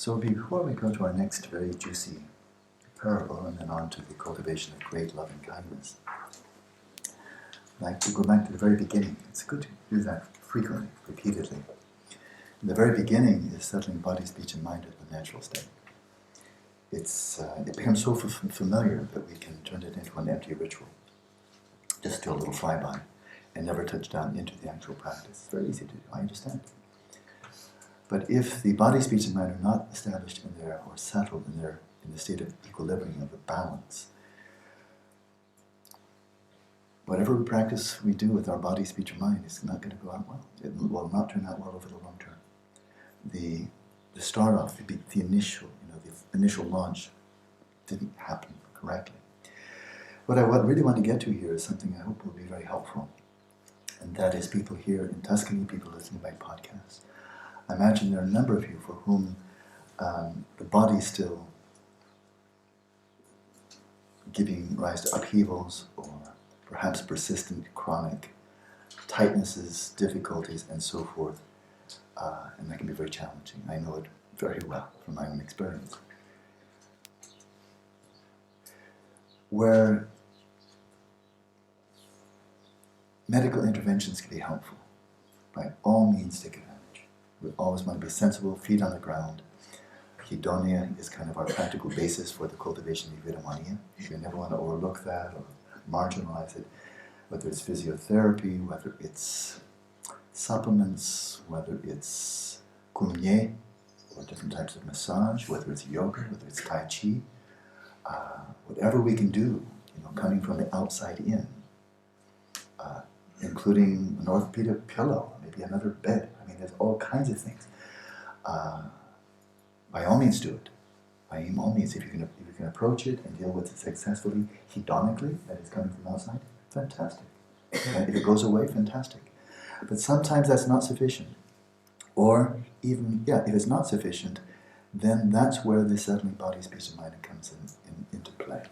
So before we go to our next very juicy parable and then on to the cultivation of great love and kindness, I'd like to go back to the very beginning. It's good to do that frequently, repeatedly. And the very beginning is settling body, speech, and mind at the natural state. It becomes so familiar that we can turn it into an empty ritual. Just do a little flyby and never touch down into the actual practice. It's very easy to do, I understand. But if the body, speech, and mind are not established in there or settled in the state of equilibrium, of balance, whatever practice we do with our body, speech, or mind is not going to go out well. It will not turn out well over the long term. The start off, the initial launch didn't happen correctly. What I really want to get to here is something I hope will be very helpful, and that is people here in Tuscany, people listening by podcasts. I imagine there are a number of you for whom the body is still giving rise to upheavals or perhaps persistent chronic tightnesses, difficulties, and so forth. And that can be very challenging. I know it very well from my own experience. Where medical interventions can be helpful, by all means take advantage. We always want to be sensible, feet on the ground. Hedonia is kind of our practical basis for the cultivation of Viramania. You never want to overlook that or marginalize it, whether it's physiotherapy, whether it's supplements, whether it's Chagmé, or different types of massage, whether it's yoga, whether it's Tai Chi, whatever we can do, coming from the outside in, including an orthopedic pillow, maybe another bed. I mean, there's all kinds of things. By all means do it. By all means, if you can approach it and deal with it successfully, hedonically, that is coming from outside, fantastic. And if it goes away, fantastic. But sometimes that's not sufficient. Or even, if it's not sufficient, then that's where the settling body, speech, and mind comes into play.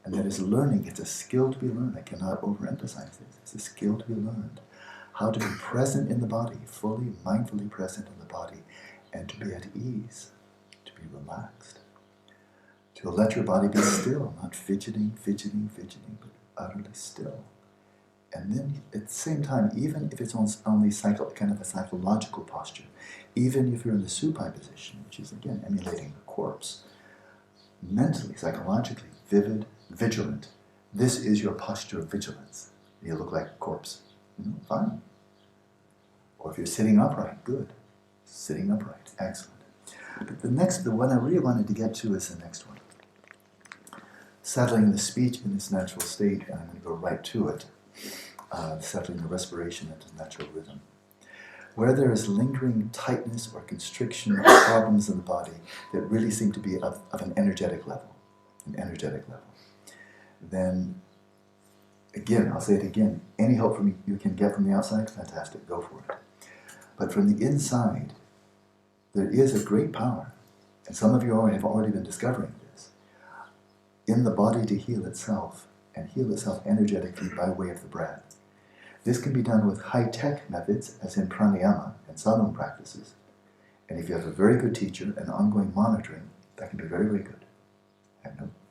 And that is learning. It's a skill to be learned. I cannot overemphasize this. It's a skill to be learned. How to be present in the body, fully, mindfully present in the body, and to be at ease, to be relaxed. To let your body be still, not fidgeting, but utterly still. And then at the same time, even if it's only kind of a psychological posture, even if you're in the supine position, which is again emulating a corpse, mentally, psychologically, vivid, vigilant, this is your posture of vigilance. You look like a corpse. Fine. Or if you're sitting upright, good. Sitting upright, excellent. But the one I really wanted to get to is the next one. Settling the speech in its natural state, and I'm going to go right to it. Settling the respiration into natural rhythm. Where there is lingering tightness or constriction or problems in the body that really seem to be of an energetic level, then, again, I'll say it again, any help you can get from the outside, fantastic, go for it. But from the inside, there is a great power, and some of you have already been discovering this, in the body to heal itself, and heal itself energetically by way of the breath. This can be done with high-tech methods, as in pranayama and sadhana practices. And if you have a very good teacher and ongoing monitoring, that can be very, very good.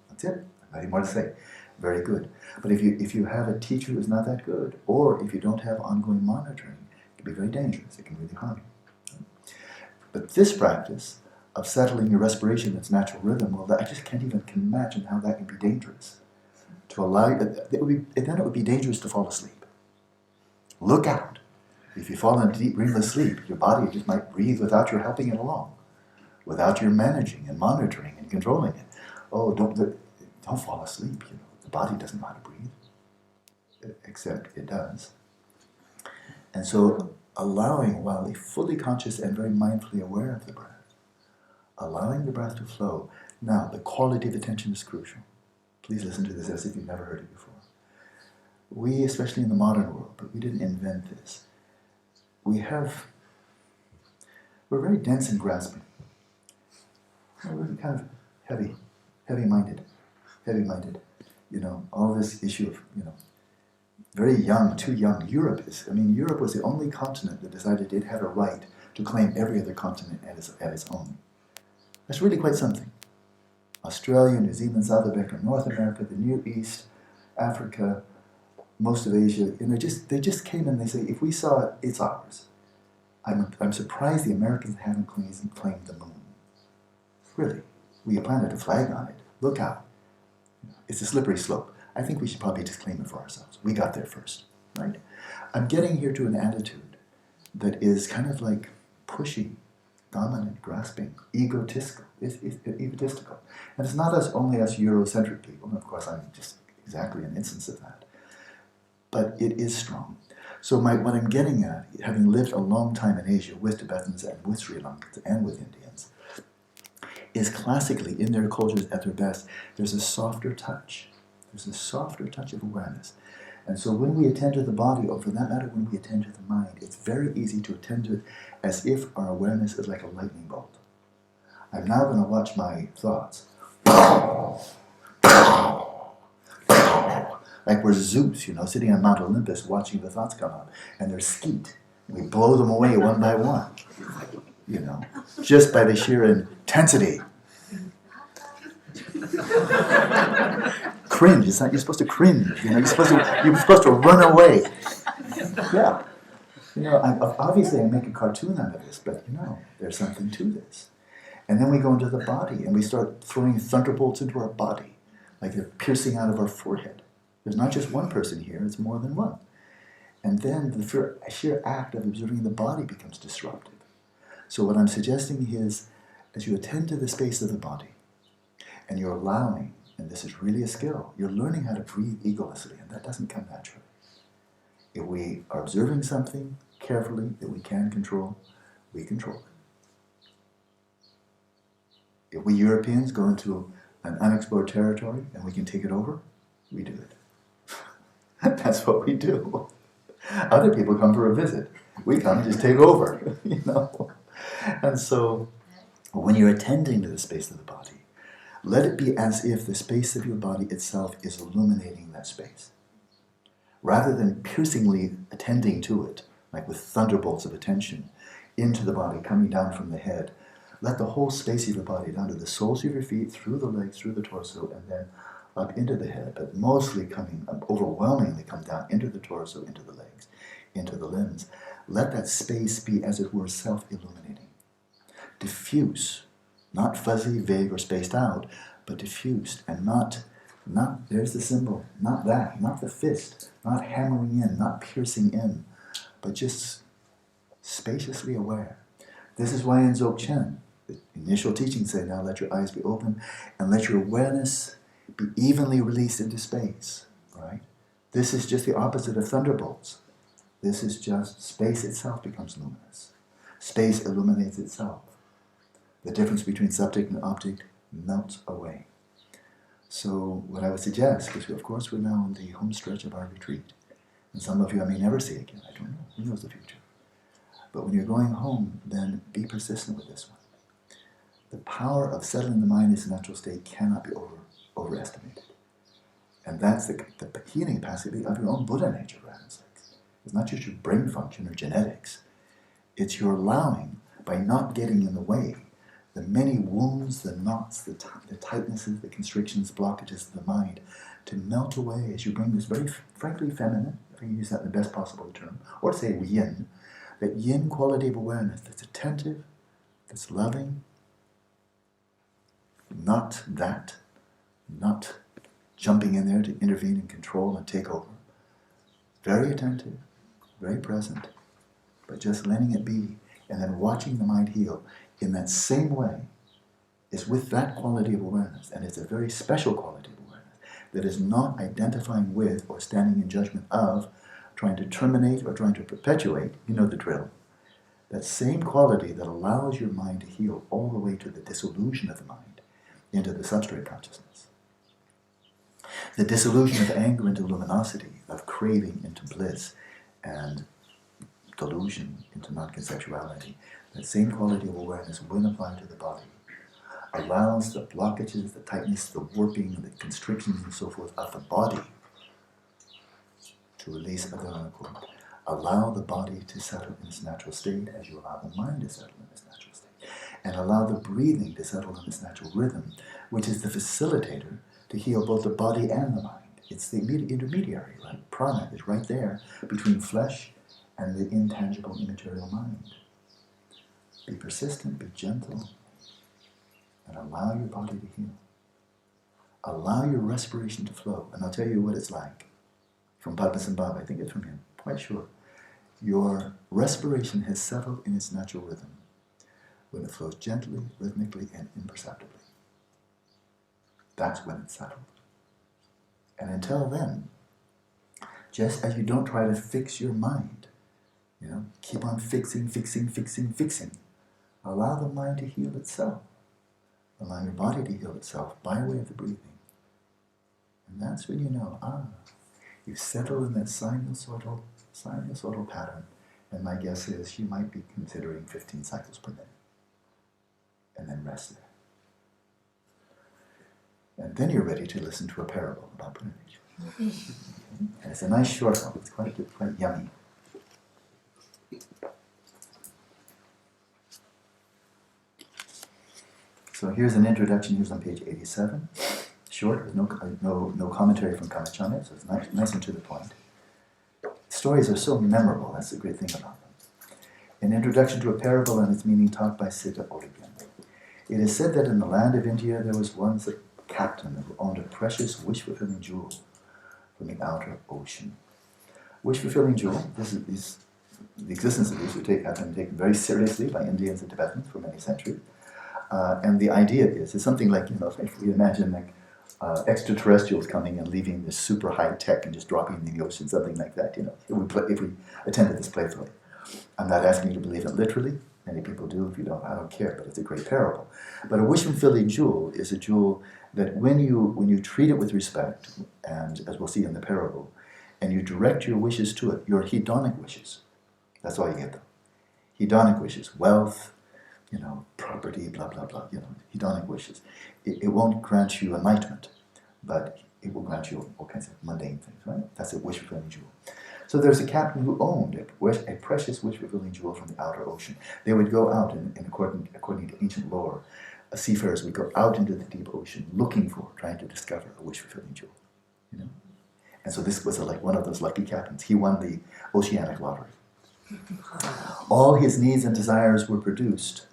That's it. Nothing more to say. Very good. But if you have a teacher who's not that good, or if you don't have ongoing monitoring, it can be very dangerous. It can really harm you. But this practice of settling your respiration in its natural rhythm, well, I just can't even imagine how that can be dangerous. To allow then it would be dangerous to fall asleep. Look out. If you fall into deep dreamless sleep, your body just might breathe without your helping it along, without your managing and monitoring and controlling it. Oh, don't fall asleep. The body doesn't know how to breathe, except it does. And so allowing, while fully conscious and very mindfully aware of the breath, allowing the breath to flow. Now, the quality of attention is crucial. Please listen to this as if you've never heard it before. We, especially in the modern world, but we didn't invent this, we're very dense and grasping. We're kind of heavy-minded. All this issue of, very young, too young. Europe was the only continent that decided it had a right to claim every other continent as its own. That's really quite something. Australia, New Zealand, South America, North America, the Near East, Africa, most of Asia, they just came and they say, if we saw it, it's ours. I'm surprised the Americans haven't claimed the moon. Really, we planted a flag on it. Look out. It's a slippery slope. I think we should probably just claim it for ourselves. We got there first, right? I'm getting here to an attitude that is kind of like pushy, dominant, grasping, egotistical. It's egotistical. And it's not only us Eurocentric people, and of course I'm just exactly an instance of that, but it is strong. So what I'm getting at, having lived a long time in Asia with Tibetans and with Sri Lankans and with Indians, is classically, in their cultures at their best, there's a softer touch. There's a softer touch of awareness. And so when we attend to the body, or for that matter, when we attend to the mind, it's very easy to attend to it as if our awareness is like a lightning bolt. I'm now going to watch my thoughts. Like we're Zeus, sitting on Mount Olympus watching the thoughts come up. And they're skeet. We blow them away one by one. Just by the sheer intensity. Cringe. It's not, you're supposed to cringe. You're supposed to run away. Yeah. Obviously I make a cartoon out of this, but there's something to this. And then we go into the body and we start throwing thunderbolts into our body, like they're piercing out of our forehead. There's not just one person here, it's more than one. And then the sheer act of observing the body becomes disruptive. So what I'm suggesting is, as you attend to the space of the body, and you're allowing, and this is really a skill, you're learning how to breathe egolessly, and that doesn't come naturally. If we are observing something carefully that we can control, we control it. If we Europeans go into an unexplored territory and we can take it over, we do it. That's what we do. Other people come for a visit. We come and just take over, And so, when you're attending to the space of the body, let it be as if the space of your body itself is illuminating that space. Rather than piercingly attending to it, like with thunderbolts of attention, into the body, coming down from the head, let the whole space of your body, down to the soles of your feet, through the legs, through the torso, and then up into the head, but mostly overwhelmingly come down into the torso, into the legs, into the limbs. Let that space be, as it were, self-illuminating. Diffuse, not fuzzy, vague, or spaced out, but diffused, and not, there's the symbol, not that, not the fist, not hammering in, not piercing in, but just spaciously aware. This is why in Dzogchen, the initial teachings say, now let your eyes be open, and let your awareness be evenly released into space, right? This is just the opposite of thunderbolts. This is just space itself becomes luminous. Space illuminates itself. The difference between subject and object melts away. So what I would suggest, because of course we're now on the home stretch of our retreat, and some of you I may never see again, I don't know, who knows the future. But when you're going home, then be persistent with this one. The power of settling the mind in its natural state cannot be overestimated. And that's the healing capacity of your own Buddha nature, for heaven's sakes. It's not just your brain function or genetics. It's your allowing, by not getting in the way, the many wounds, the knots, the tightnesses, the constrictions, blockages of the mind, to melt away as you bring this very, frankly, feminine, if I can use that in the best possible term, or say yin, that yin quality of awareness that's attentive, that's loving, not jumping in there to intervene and control and take over. Very attentive, very present, but just letting it be, and then watching the mind heal in that same way is with that quality of awareness, and it's a very special quality of awareness that is not identifying with or standing in judgment of, trying to terminate or trying to perpetuate, you know the drill. That same quality that allows your mind to heal all the way to the dissolution of the mind into the substrate consciousness. The dissolution of anger into luminosity, of craving into bliss, and delusion into non-conceptuality. That same quality of awareness, when applied to the body, allows the blockages, the tightness, the warping, the constrictions, and so forth of the body to release of their own accord. Allow the body to settle in its natural state as you allow the mind to settle in its natural state. and allow the breathing to settle in its natural rhythm, which is the facilitator to heal both the body and the mind. It's the intermediary, right? Prana is right there between flesh and the intangible, immaterial mind. Be persistent, be gentle, and allow your body to heal. Allow your respiration to flow. And I'll tell you what it's like. From Padmasambhava, I think it's from him, quite sure. Your respiration has settled in its natural rhythm when it flows gently, rhythmically, and imperceptibly. That's when it's settled. And until then, just as you don't try to fix your mind, keep on fixing. Allow the mind to heal itself. Allow your body to heal itself by way of the breathing. And that's when you know, you've settled in that sinusoidal pattern. And my guess is you might be considering 15 cycles per minute. And then rest there. And then you're ready to listen to a parable about Buddha nature. And it's a nice short one. It's quite yummy. So here's an introduction. Here's on page 87. Short, with no commentary from Kamachana, so it's nice and to the point. Stories are so memorable. That's the great thing about them. An introduction to a parable and its meaning taught by Siddha Origen. It is said that in the land of India there was once a captain who owned a precious wish-fulfilling jewel from the outer ocean. Wish-fulfilling jewel, the existence of these have been taken very seriously by Indians and Tibetans for many centuries. And the idea is something like, if we imagine extraterrestrials coming and leaving this super high tech and just dropping in the ocean, something like that, if we attended this playfully. I'm not asking you to believe it literally. Many people do. If you don't, I don't care, but it's a great parable. But a wish-fulfilling jewel is a jewel that when you treat it with respect, and as we'll see in the parable, and you direct your wishes to it, your hedonic wishes, that's all you get though. Hedonic wishes, wealth, property, blah, blah, blah, hedonic wishes. It won't grant you enlightenment, but it will grant you all kinds of mundane things, right? That's a wish-fulfilling jewel. So there's a captain who owned a precious wish-fulfilling jewel from the outer ocean. They would go out, according to ancient lore, seafarers would go out into the deep ocean trying to discover a wish-fulfilling jewel. And so this was like one of those lucky captains. He won the oceanic lottery. All his needs and desires were produced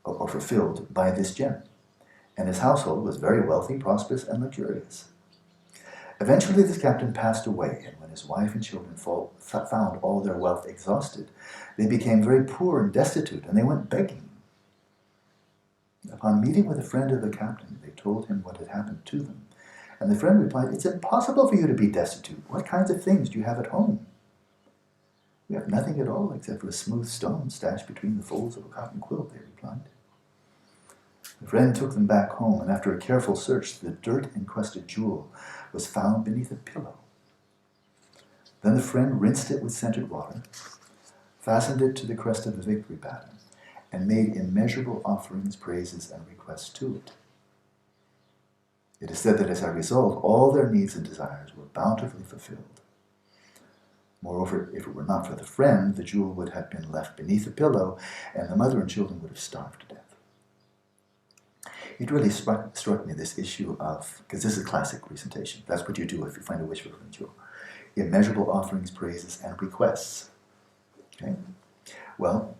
or fulfilled by this gem. And his household was very wealthy, prosperous, and luxurious. Eventually this captain passed away, and when his wife and children found all their wealth exhausted, they became very poor and destitute, and they went begging. Upon meeting with a friend of the captain, they told him what had happened to them. And the friend replied, "It's impossible for you to be destitute. What kinds of things do you have at home?" "We have nothing at all except for a smooth stone stashed between the folds of a cotton quilt," they replied. The friend took them back home, and after a careful search, the dirt-encrusted jewel was found beneath a pillow. Then the friend rinsed it with scented water, fastened it to the crest of the victory pattern, and made immeasurable offerings, praises, and requests to it. It is said that as a result, all their needs and desires were bountifully fulfilled. Moreover, if it were not for the friend, the jewel would have been left beneath the pillow, and the mother and children would have starved to death. It really struck me, this issue of, because this is a classic recitation. That's what you do if you find a wish-fulfilling jewel. Immeasurable offerings, praises, and requests. Okay? Well,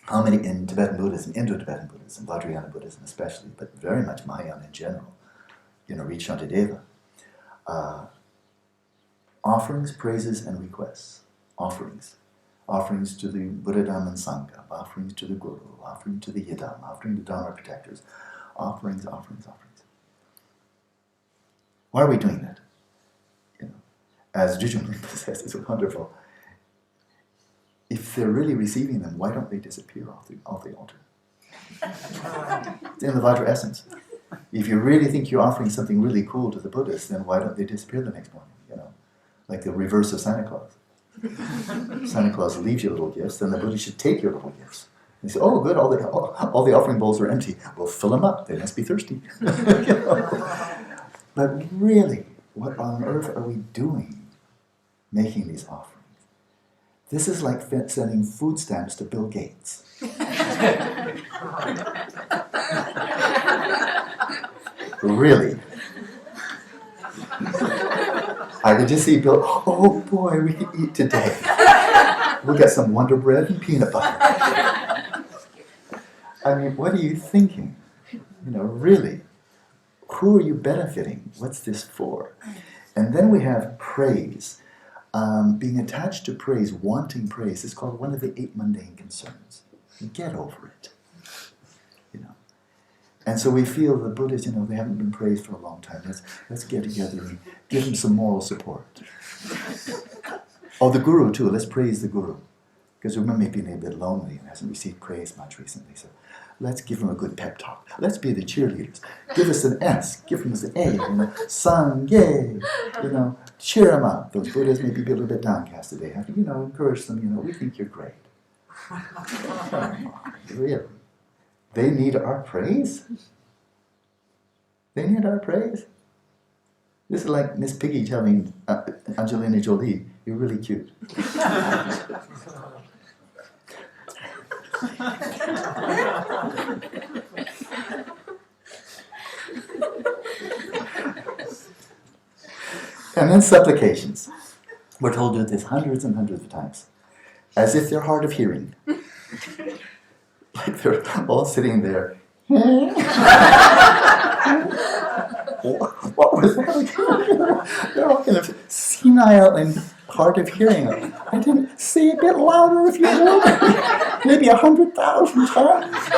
how many in Tibetan Buddhism, Indo-Tibetan Buddhism, Vajrayana Buddhism especially, but very much Mahayana in general, read Shantideva, offerings, praises, and requests. Offerings. Offerings to the Buddha, Dhamma, and Sangha, offerings to the Guru, offering to the Yidam, offering to Dharma protectors. Offerings. Why are we doing that? As Jujun says, it's wonderful. If they're really receiving them, why don't they disappear off the altar? It's in the Vajra essence. If you really think you're offering something really cool to the Buddhists, then why don't they disappear the next morning? Like the reverse of Santa Claus. Santa Claus leaves you little gifts, then the Buddha should take your little gifts. And you say, "Oh, good, all the offering bowls are empty." Well, fill them up. They must be thirsty. But really, what on earth are we doing making these offerings? This is like sending food stamps to Bill Gates. Really. I could just see Bill, oh boy, we can eat today. We'll get some Wonder Bread and peanut butter. I mean, what are you thinking? Really. Who are you benefiting? What's this for? And then we have praise. Being attached to praise, wanting praise, is called one of the 8 mundane concerns. Get over it. And so we feel the Buddhists, they haven't been praised for a long time. Let's get together and give them some moral support. Oh, the Guru too. Let's praise the Guru. Because we may be a bit lonely and hasn't received praise much recently. So let's give him a good pep talk. Let's be the cheerleaders. Give us an S. Give us an A. Sangye. Cheer them up. Those Buddhists may be a little bit downcast today. Have to, encourage them. We think you're great. Really. They need our praise? They need our praise? This is like Miss Piggy telling Angelina Jolie, you're really cute. And then supplications. We're told to do this hundreds and hundreds of times, as if they're hard of hearing. Like they're all sitting there. What was that? They're all kind of senile and hard of hearing. I didn't say a bit louder if you would. Maybe 100,000 times.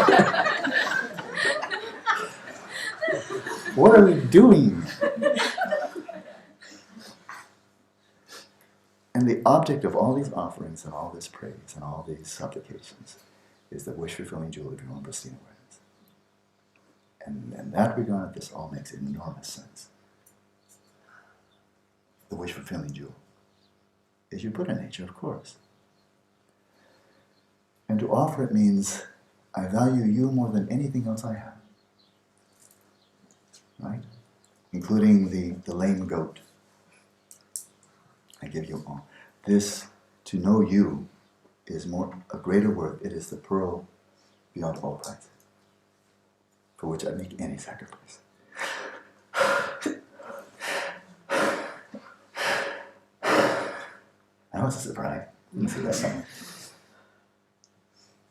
What are we doing? And the object of all these offerings and all this praise and all these supplications is the wish-fulfilling jewel of your own pristine awareness. And in that regard, this all makes enormous sense. The wish-fulfilling jewel is your Buddha nature, of course. And to offer it means, I value you more than anything else I have. Right? Including the lame goat. I give you all. This, to know you, is a greater worth. It is the pearl beyond all price, for which I make any sacrifice. That was a surprise. Didn't see that coming.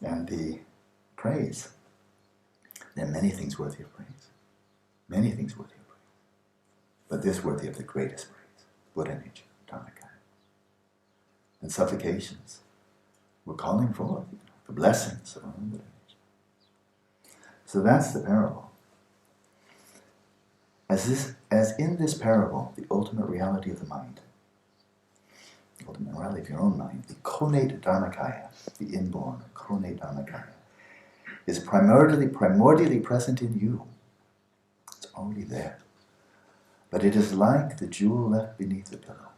And the praise. There are many things worthy of praise. Many things worthy of praise. But this worthy of the greatest praise. Buddha nature, Dharmakaya. And supplications. We're calling forth the blessings of our own Buddha nature. So that's the parable. As in this parable, the ultimate reality of the mind, the ultimate reality of your own mind, the connate Dharmakaya, the inborn, connate Dharmakaya, is primordially present in you. It's already there. But it is like the jewel left beneath the pillow.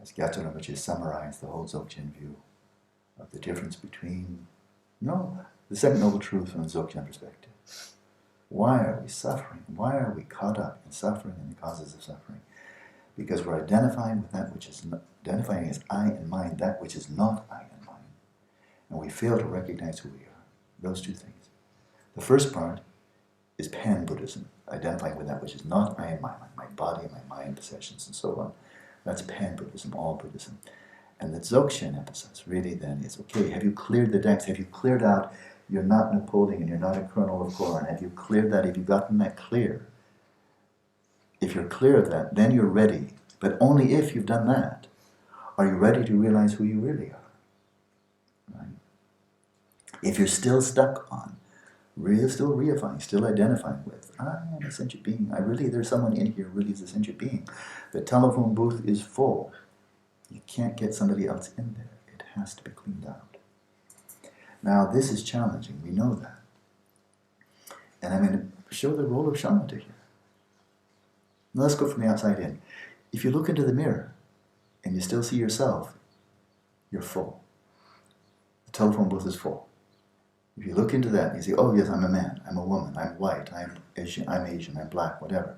As Gyaltsen Rinpoche summarized the whole Dzogchen view of the difference between, the Second Noble Truth from a Dzogchen perspective. Why are we suffering? Why are we caught up in suffering and the causes of suffering? Because we're identifying with that which is identifying as I and mine, that which is not I and mine. And we fail to recognize who we are. Those two things. The first part is Pan-Buddhism, identifying with that which is not I and mine, like my body, my mind, possessions, and so on. That's Pan-Buddhism, all Buddhism. And the Dzogchen emphasis really then is, okay, have you cleared the decks? Have you cleared out, you're not Napoleon, you're not a colonel of Goran. Have you cleared that? Have you gotten that clear? If you're clear of that, then you're ready. But only if you've done that are you ready to realize who you really are. Right? If you're still stuck on, still reifying, still identifying with, I am a sentient being. There's someone in here who really is a sentient being. The telephone booth is full. You can't get somebody else in there. It has to be cleaned out. Now, this is challenging. We know that. And I'm going to show the role of Shamatha here. Now, let's go from the outside in. If you look into the mirror and you still see yourself, you're full. The telephone booth is full. If you look into that and you say, oh yes, I'm a man, I'm a woman, I'm white, I'm Asian, I'm black, whatever.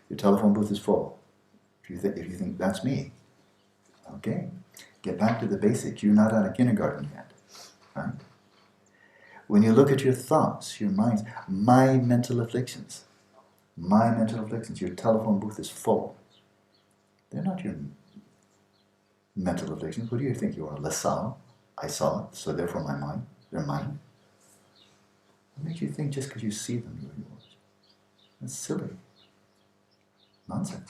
Your telephone booth is full. If you think that's me, Okay, get back to the basics. You're not out of kindergarten yet, right? When you look at your thoughts, your minds, my mental afflictions, your telephone booth is full. They're not your mental afflictions. What do you think you are? LaSalle? I saw it, so therefore my mind. They're mine. What makes you think just because you see them, you're yours? That's silly. Nonsense.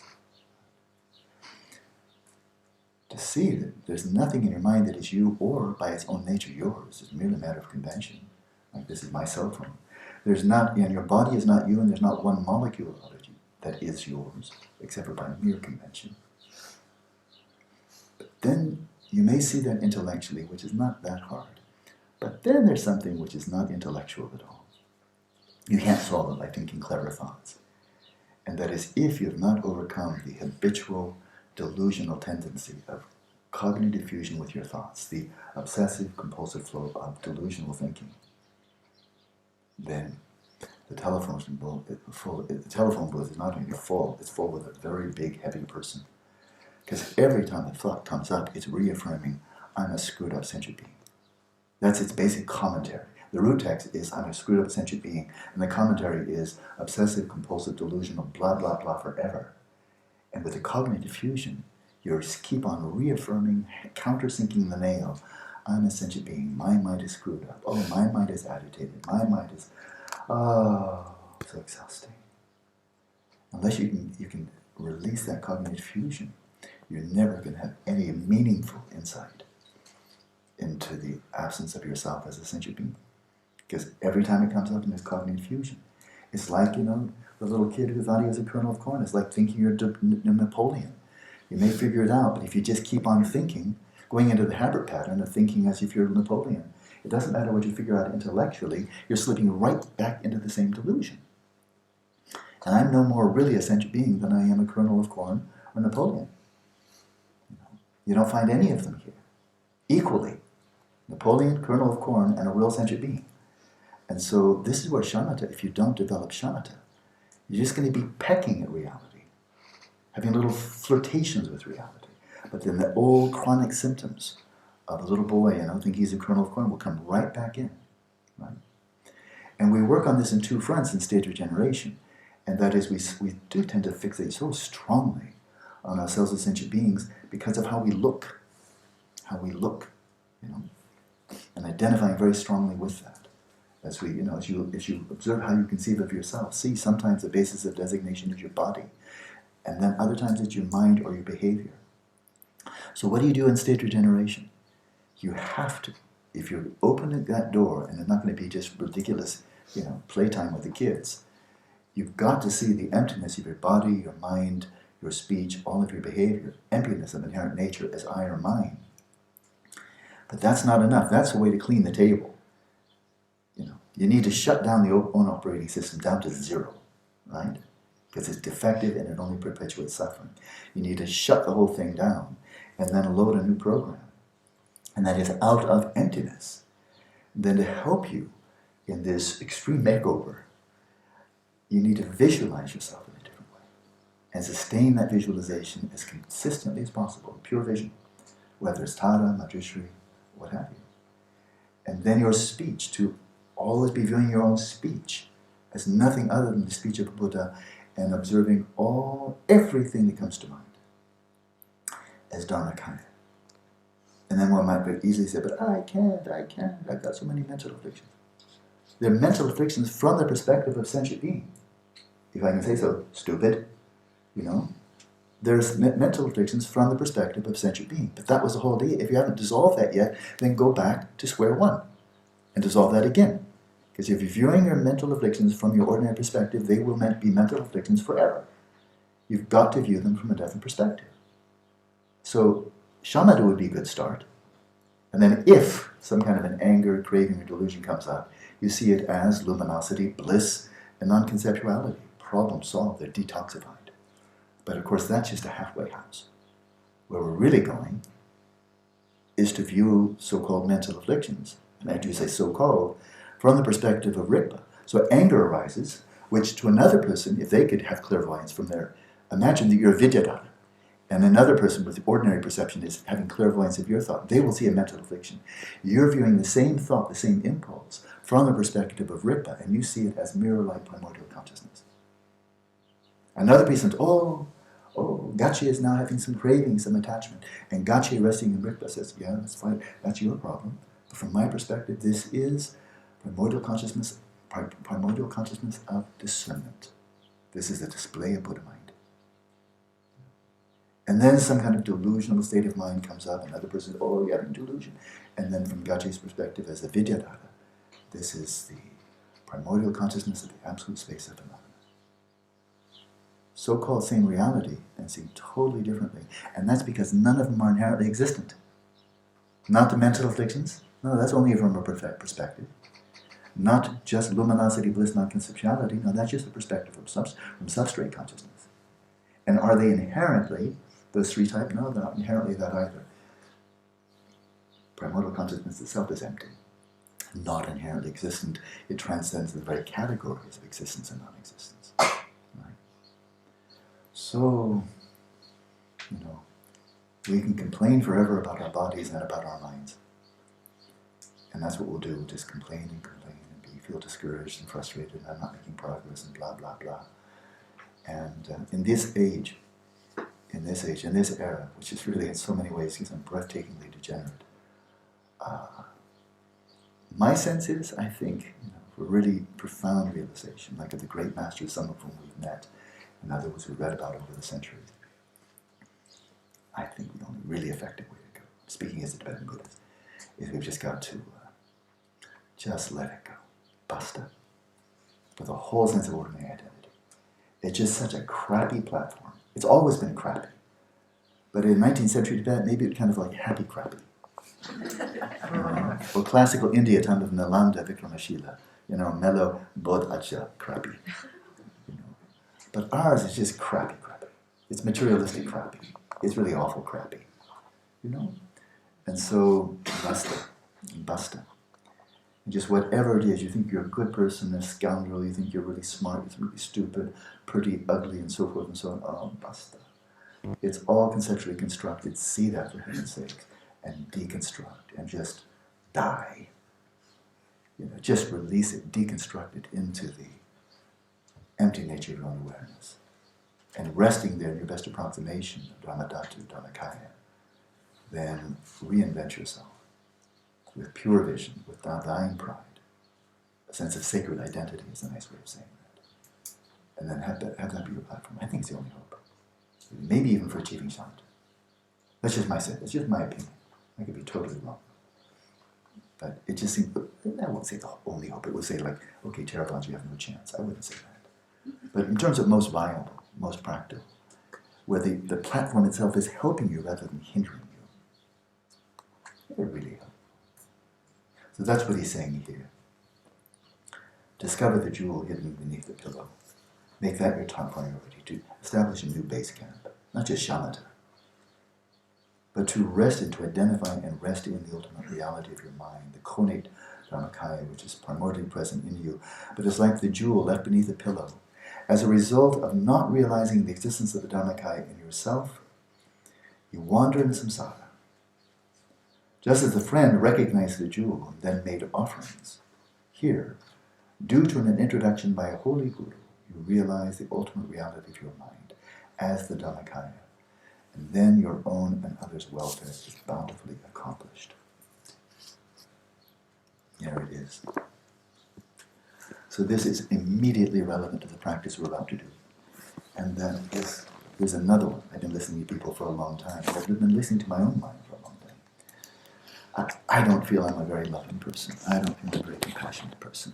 To see that there's nothing in your mind that is you or by its own nature yours. It's merely a matter of convention. Like this is my cell phone. There's not, and your body is not you, and there's not one molecule of it that is yours, except for by mere convention. But then you may see that intellectually, which is not that hard. But then there's something which is not intellectual at all. You can't solve it by thinking clever thoughts. And that is if you have not overcome the habitual delusional tendency of cognitive fusion with your thoughts, the obsessive compulsive flow of delusional thinking, then the telephone booth is not only full, it's full with a very big, heavy person. Because every time the thought comes up, it's reaffirming, I'm a screwed up sentient being. That's its basic commentary. The root text is, I'm a screwed up sentient being, and the commentary is obsessive, compulsive, delusional, blah, blah, blah, forever. And with the cognitive fusion, you keep on reaffirming, countersinking the nail, I'm a sentient being, my mind is screwed up, oh, my mind is agitated, my mind is, oh, so exhausting. Unless you can release that cognitive fusion, you're never going to have any meaningful insight into the absence of yourself as a sentient being. Because every time it comes up in this cognitive fusion, it's like, the little kid who thought he was a kernel of corn. It's like thinking you're Napoleon. You may figure it out, but if you just keep on thinking, going into the habit pattern of thinking as if you're Napoleon, it doesn't matter what you figure out intellectually, you're slipping right back into the same delusion. And I'm no more really a sentient being than I am a kernel of corn or Napoleon. You don't find any of them here. Equally, Napoleon, kernel of corn, and a real sentient being. And so this is where shamatha, if you don't develop shamatha, you're just going to be pecking at reality, having little flirtations with reality. But then the old chronic symptoms of a little boy, think he's a kernel of corn, will come right back in. Right? And we work on this in two fronts in stage regeneration. And that is, we do tend to fixate so strongly on ourselves as sentient beings because of how we look, and identifying very strongly with that. As you observe how you conceive of yourself, see sometimes the basis of designation is your body, and then other times it's your mind or your behavior. So what do you do in stage regeneration? You have to, if you're opening that door, and it's not going to be just ridiculous, playtime with the kids, you've got to see the emptiness of your body, your mind, your speech, all of your behavior, emptiness of inherent nature as I or mine. But that's not enough. That's a way to clean the table. You need to shut down the own operating system down to zero, right? Because it's defective and it only perpetuates suffering. You need to shut the whole thing down and then load a new program. And that is out of emptiness. Then to help you in this extreme makeover, you need to visualize yourself in a different way and sustain that visualization as consistently as possible, pure vision, whether it's Tara, Madrishri, what have you. And then your speech, to always be viewing your own speech as nothing other than the speech of a Buddha and observing everything that comes to mind as Dharmakaya. And then one might very easily say, but I can't, I've got so many mental afflictions. They're mental afflictions from the perspective of sentient being. If I can say so, stupid, There's mental afflictions from the perspective of sentient being. But that was the whole idea. If you haven't dissolved that yet, then go back to square one and dissolve that again. Because if you're viewing your mental afflictions from your ordinary perspective, they will be mental afflictions forever. You've got to view them from a different perspective. So shamatha would be a good start. And then if some kind of an anger, craving, or delusion comes up, you see it as luminosity, bliss, and non-conceptuality. Problem solved. They're detoxified. But of course, that's just a halfway house. Where we're really going is to view so-called mental afflictions, and I do say so-called, from the perspective of Rigpa. So anger arises, which to another person, if they could have clairvoyance from imagine that you're a Vidyadhara, And another person with ordinary perception is having clairvoyance of your thought. They will see a mental affliction. You're viewing the same thought, the same impulse, from the perspective of Rigpa, and you see it as mirror-like primordial consciousness. Another person, Gachi is now having some craving, some attachment. And Gachi resting in Rigpa says, yeah, that's fine, that's your problem. But from my perspective, this is primordial consciousness of discernment. This is the display of Buddha mind. And then some kind of delusional state of mind comes up, another person says, you're having delusion. And then from Gachi's perspective as a Vidyadhara, this is the primordial consciousness of the absolute space of phenomena. So-called same reality and seen totally differently. And that's because none of them are inherently existent. Not the mental afflictions. No, that's only from a perfect perspective. Not just luminosity, bliss, non-conceptuality. No, that's just the perspective from substrate consciousness. And are they inherently those three types? No, they're not inherently that either. Primordial consciousness itself is empty. Not inherently existent. It transcends the very categories of existence and non-existence. Right? So, we can complain forever about our bodies and about our minds. And that's what we'll do, just complain and feel discouraged and frustrated, and I'm not making progress and blah, blah, blah. And in this age, in this era, which is really in so many ways breathtakingly degenerate, my sense is, I think, for really profound realization, like of the great masters, some of whom we've met, and others we've read about over the centuries, I think the only really effective way to go, speaking as a Tibetan Buddhist, is we've just got to just let it go. Basta. With a whole sense of ordinary identity. It's just such a crappy platform. It's always been crappy. But in 19th century Tibet, maybe it's kind of like happy crappy. Or classical India, time of Nalanda, Vikramashila, mellow bodh-acha crappy. But ours is just crappy. It's materialistic crappy. It's really awful crappy. And so, basta. And just whatever it is, you think you're a good person, a scoundrel, you think you're really smart, it's really stupid, pretty ugly, and so forth and so on. Basta. It's all conceptually constructed. See that, for heaven's sake, and deconstruct, and just die. Just release it, deconstruct it into the empty nature of your own awareness. And resting there in your best approximation of Dharmadhatu, Dharmakaya, then reinvent yourself with pure vision, with thine pride. A sense of sacred identity is a nice way of saying that. And then have that be your platform. I think it's the only hope. Maybe even for achieving Shamatha. That's just my sense. It's just my opinion. I could be totally wrong. But it just seems, I won't say the only hope. It would say like, okay, Theravada, you have no chance. I wouldn't say that. But in terms of most viable, most practical, where the platform itself is helping you rather than hindering you, it really helps. So that's what he's saying here. Discover the jewel hidden beneath the pillow. Make that your top priority, to establish a new base camp. Not just shamatha, but to rest and to identify and rest in the ultimate reality of your mind, the connate Dharmakaya, which is primordially present in you, but is like the jewel left beneath the pillow. As a result of not realizing the existence of the Dharmakaya in yourself, you wander in samsara. Just as the friend recognized the jewel and then made offerings, here, due to an introduction by a holy guru, you realize the ultimate reality of your mind as the Dharmakaya, and then your own and others' welfare is bountifully accomplished. There it is. So this is immediately relevant to the practice we're about to do. And then there's another one. I've been listening to people for a long time. I've been listening to my own mind for a long time. I don't feel I'm a very loving person. I don't feel I'm a very compassionate person.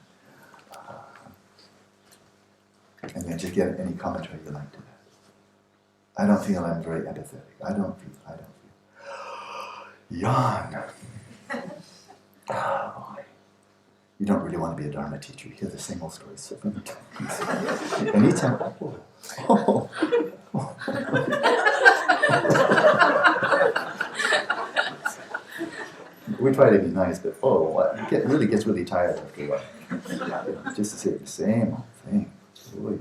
And then just get any commentary you like to that. I don't feel I'm very empathetic. I don't feel. Yawn. Oh, boy. You don't really want to be a Dharma teacher. You hear the same old stories so many times. Anytime. We try to be nice, but it really gets really tired after a while. Just to say the same old thing. Boy.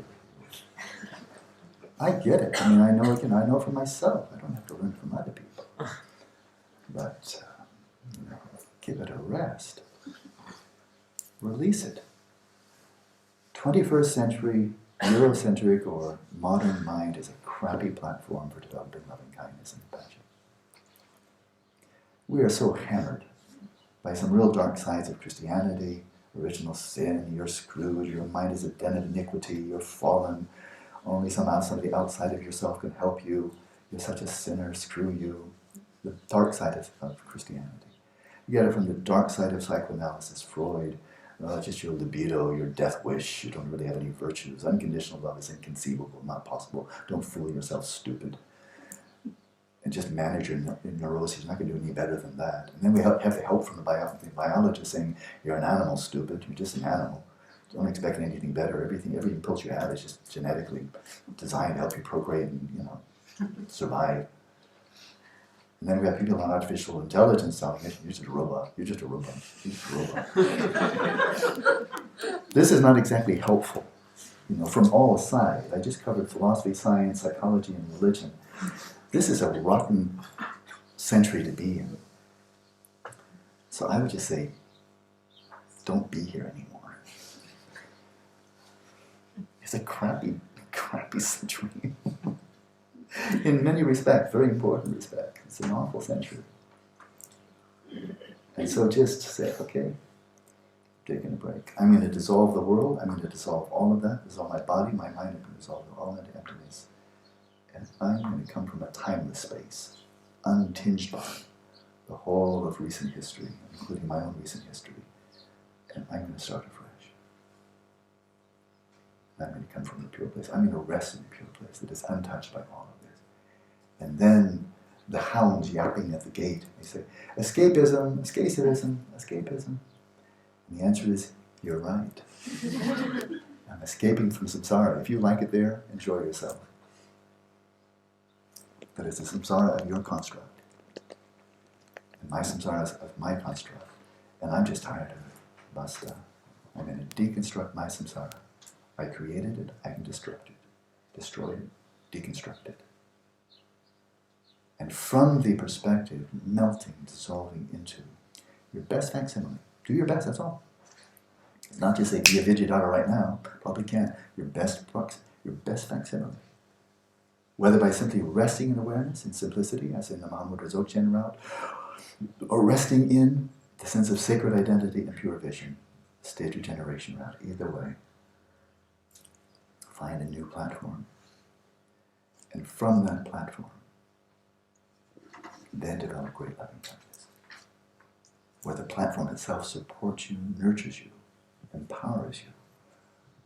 I get it. I mean, I know I know for myself. I don't have to learn from other people. But give it a rest. Release it. 21st century, Eurocentric or modern mind is a crappy platform for developing loving kindness and compassion. We are so hammered by some real dark sides of Christianity, original sin, you're screwed, your mind is a den of iniquity, you're fallen, only somebody outside of yourself can help you, you're such a sinner, screw you. The dark side of Christianity. You get it from the dark side of psychoanalysis, Freud, just your libido, your death wish, you don't really have any virtues, unconditional love is inconceivable, not possible, don't fool yourself, stupid. And just manage your neuroses, you're not going to do any better than that. And then we have the help from the biologist saying, you're an animal, stupid, you're just an animal. Don't expect anything better. Every impulse you have is just genetically designed to help you procreate and, survive. And then we have people on artificial intelligence telling us, you're just a robot, you're just a robot, you're just a robot. This is not exactly helpful, from all sides. I just covered philosophy, science, psychology, and religion. This is a rotten century to be in. So I would just say, don't be here anymore. It's a crappy century. In many respects, very important respects. It's an awful century. And so just say, okay, taking a break. I'm going to dissolve the world. I'm going to dissolve all of that. Dissolve my body, my mind. I'm going to dissolve it all into emptiness. And I'm going to come from a timeless space, untinged by the whole of recent history, including my own recent history. And I'm going to start afresh. I'm going to come from a pure place. I'm going to rest in a pure place that is untouched by all of this. And then the hounds yapping at the gate, they say, escapism, escapism, escapism. And the answer is, you're right. I'm escaping from samsara. If you like it there, enjoy yourself. But it's a samsara of your construct. And my samsara is of my construct. And I'm just tired of it. Basta. I'm going to deconstruct my samsara. I created it, I can destruct it. Destroy it, deconstruct it. And from the perspective, melting, dissolving into your best facsimile. Do your best, that's all. Not just say, be a Vidyadhara right now, probably can't. Your best facsimile. Whether by simply resting in awareness, in simplicity, as in the Mahamudra Dzogchen route, or resting in the sense of sacred identity and pure vision, state regeneration route, either way. Find a new platform. And from that platform, then develop great loving kindness. Where the platform itself supports you, nurtures you, empowers you,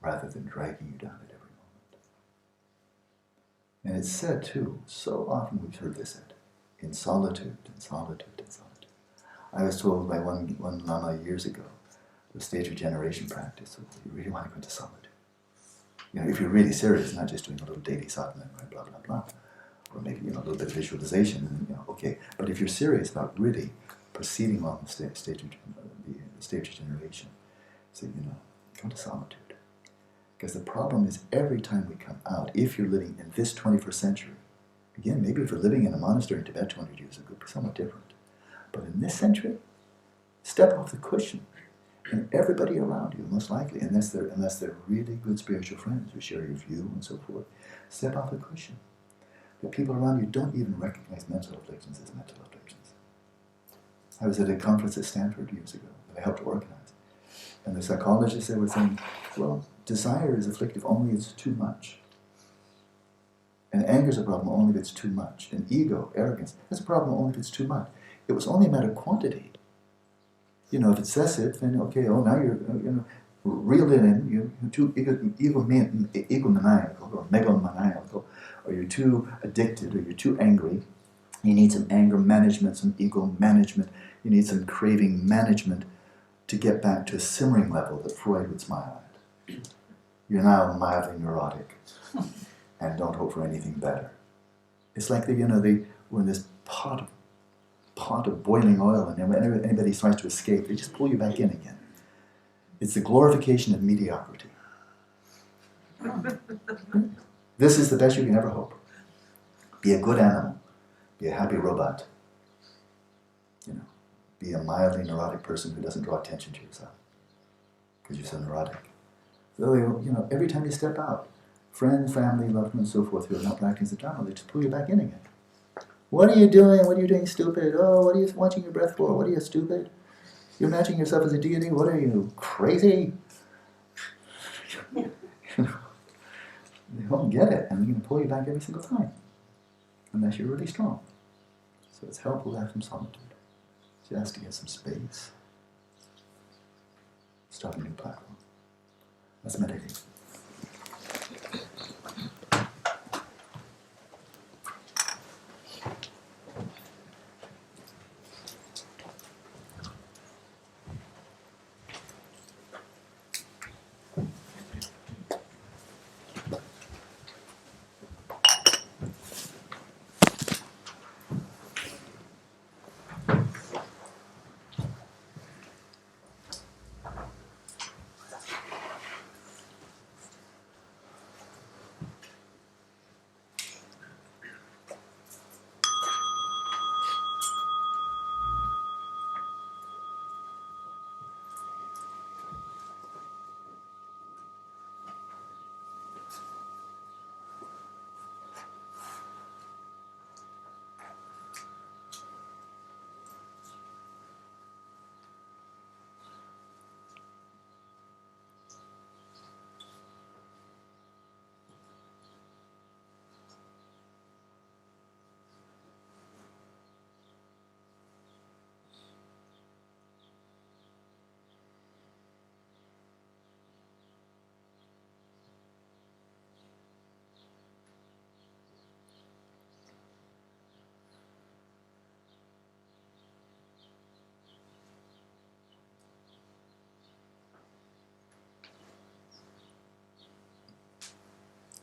rather than dragging you down at every moment. And it's said too, so often we've heard this said, in solitude, in solitude, in solitude. I was told by one Lama years ago, the stage regeneration practice, you really want to go into solitude. If you're really serious, not just doing a little daily sadhana, blah, blah, blah, or maybe, a little bit of visualization, okay. But if you're serious about really proceeding along the stage regeneration, so, go to solitude. Because the problem is every time we come out, if you're living in this 21st century, again, maybe if you're living in a monastery in Tibet 200 years ago, it's somewhat different. But in this century, step off the cushion. And everybody around you, most likely, unless they're really good spiritual friends who share your view and so forth, step off the cushion. The people around you don't even recognize mental afflictions as mental afflictions. I was at a conference at Stanford years ago that I helped organize. And the psychologists there were saying, well, desire is afflictive only if it's too much. And anger is a problem only if it's too much. And ego, arrogance, that's a problem only if it's too much. It was only a matter of quantity. If it's excessive, then okay, now you're, reeled in, you're too egomaniacal or megalomaniacal, or you're too addicted, or you're too angry. You need some anger management, some ego management. You need some craving management to get back to a simmering level that Freud would smile at. You're now mildly neurotic, and don't hope for anything better. It's like they were in this pot of boiling oil, and whenever anybody tries to escape, they just pull you back in again. It's the glorification of mediocrity. This is the best you can ever hope. Be a good animal. Be a happy robot. Be a mildly neurotic person who doesn't draw attention to yourself because you're so neurotic. So, every time you step out, friends, family, loved ones, and so forth who are not practicing the Dharma, they just pull you back in again. What are you doing? What are you doing, stupid? Oh, what are you watching your breath for? What are you, stupid? You're imagining yourself as a deity? What are you, crazy? They won't get it, and they're going to pull you back every single time, unless you're really strong. So it's helpful to have some solitude, just to get some space. Start a new platform. Let's meditate.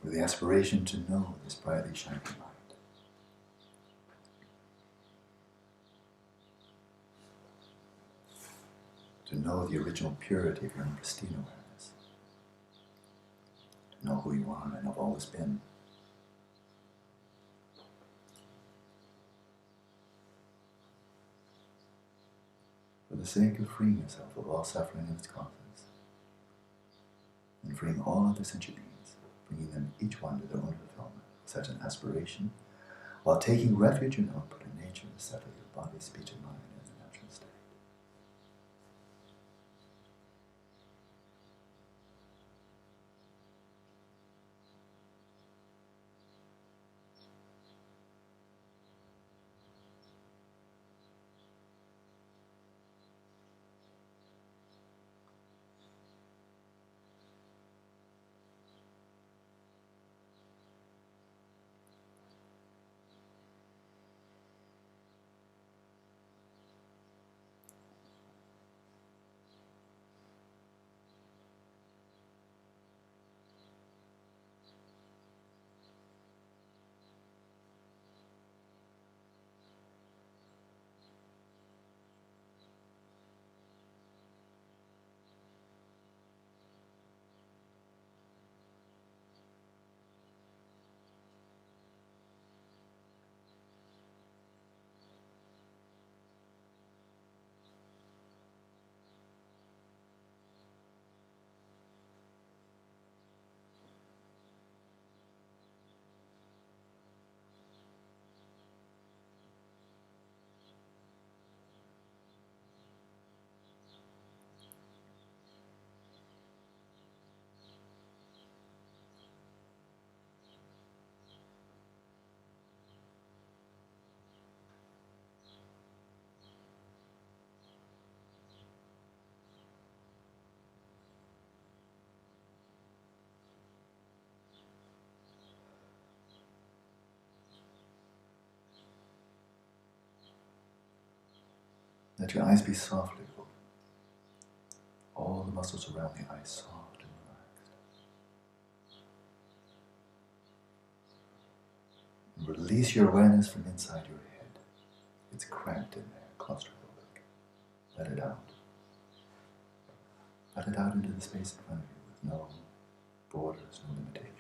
With the aspiration to know this brightly shining light. To know the original purity of your own pristine awareness. To know who you are and have always been. For the sake of freeing yourself of all suffering and its causes, and freeing all other sentient beings, bringing them each one to their own fulfillment, such an aspiration, while taking refuge in your own put in nature to settle your body, speech, and mind in the natural state. Let your eyes be softly open. All the muscles around the eyes soft and relaxed. And release your awareness from inside your head. It's cramped in there, claustrophobic. Let it out. Let it out into the space in front of you with no borders, no limitation.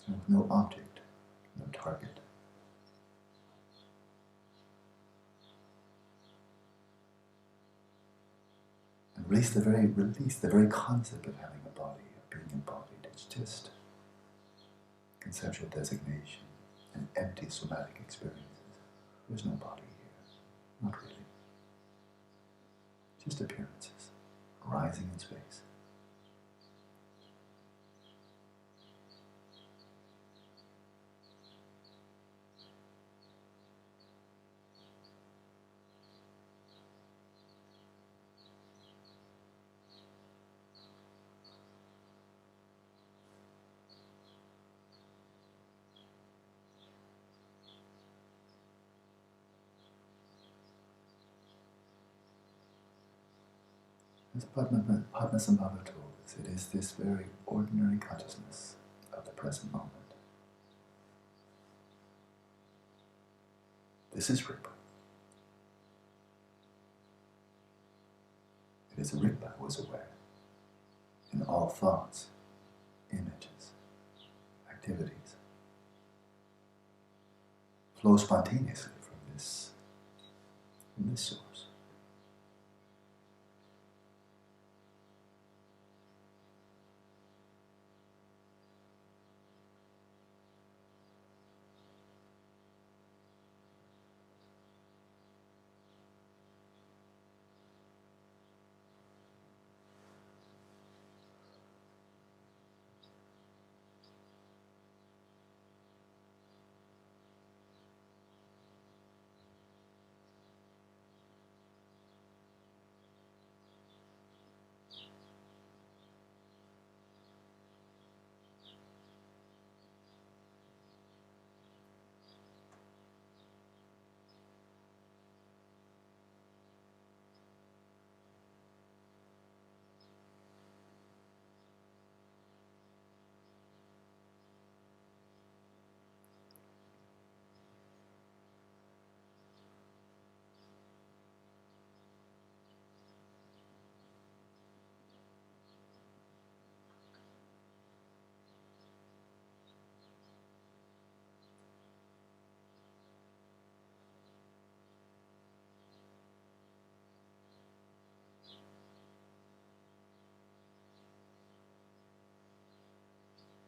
and with no object, no target. And release the very concept of having a body, of being embodied. It's just conceptual designation and empty somatic experiences. There's no body here, not really. Just appearances, arising in space. As Padmasambhava told us, it is this very ordinary consciousness of the present moment. This is Rigpa. It is a Rigpa who is aware in all thoughts, images, activities. Flow spontaneously from this source.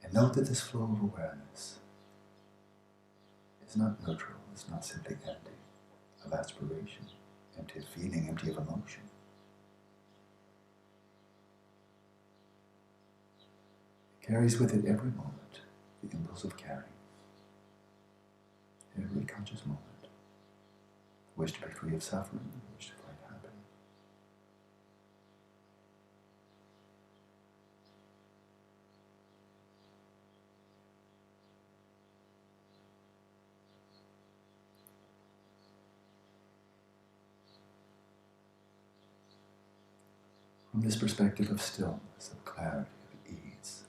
And note that this flow of awareness is not neutral, it's not simply empty of aspiration, empty of feeling, empty of emotion. It carries with it every moment the impulse of caring, every conscious moment, the wish to be free of suffering, the wish to find happiness. From this perspective of stillness, of clarity, of ease,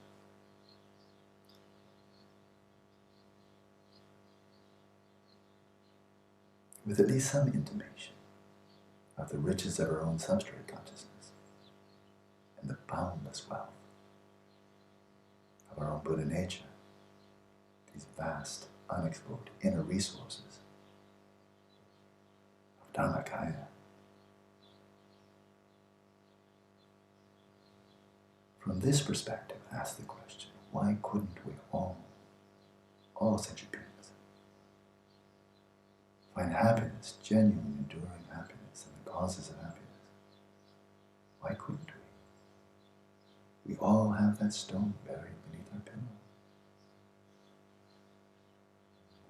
with at least some intimation of the riches of our own substrate consciousness and the boundless wealth of our own Buddha nature, these vast, unexplored inner resources of Dharmakaya. From this perspective, ask the question, why couldn't we all sentient beings, find happiness, genuine, enduring happiness, and the causes of happiness? Why couldn't we? We all have that stone buried beneath our pillow.